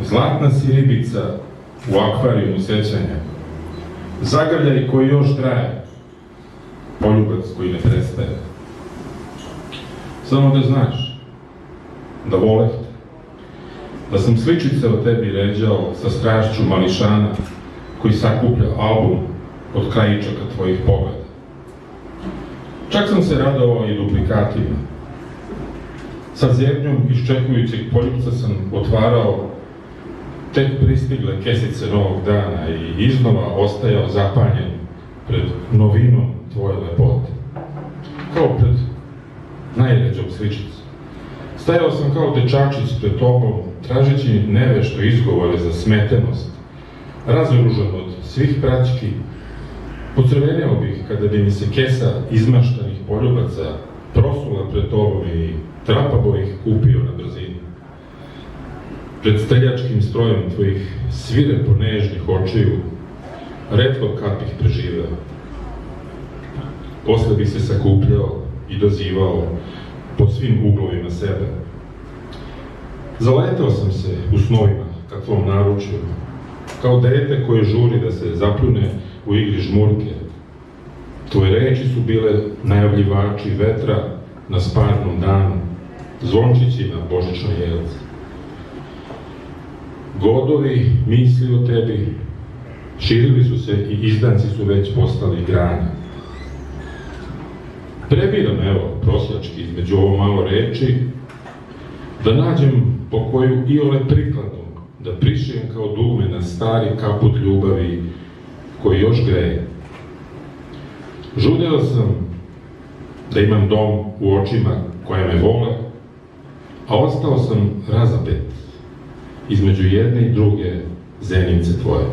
Zlatna si ribica u akvarijumu sećanja, zagrljaj koji još traje, poljubac koji ne prestaje. Samo da znaš, da voleh te, da sam sličice o tebi ređao sa strašću mališana koji sakuplja album od krajičaka tvojih pogleda. Čak sam se radovao i duplikatima. Sa zebnjom iščekujućeg poljupca sam otvarao tek pristigle kesice novog dana i iznova ostajao zapanjen pred novinom tvoje lepote. Kao pred najređom sličicom. Stajao sam kao dečačić pred tobom, tražeći nevešto izgovore za smetenost, razoružan od svih praćki. Pocrveneo bih kada bi mi se kesa izmaštanih poljubaca prosula pred tobom i trapavo ih kupio na brzinu. Pred streljačkim strojem tvojih svirepo nežnih očiju, retko kad bih preživeo. Posle bih se sakupljao i dozivao po svim uglovima sebe. Zaletao sam se u snovima ka tvom naručju, kao dete koje žuri da se zapljune u igri žmurke. Tvoje reči su bile najavljivači vetra na sparnom danu, zvončići na božićnoj jelci. Godovi misli o tebi širili su se i izdanci su već postali grane. Prebiram, evo, prosjački između ovo malo reči, da nađem po koju iole prikladom, da prišijem kao dugme na stari kaput ljubavi koji još greje. Žudeo sam da imam dom u očima koje me vole, a ostao sam razapet između jedne i druge zenice tvoje.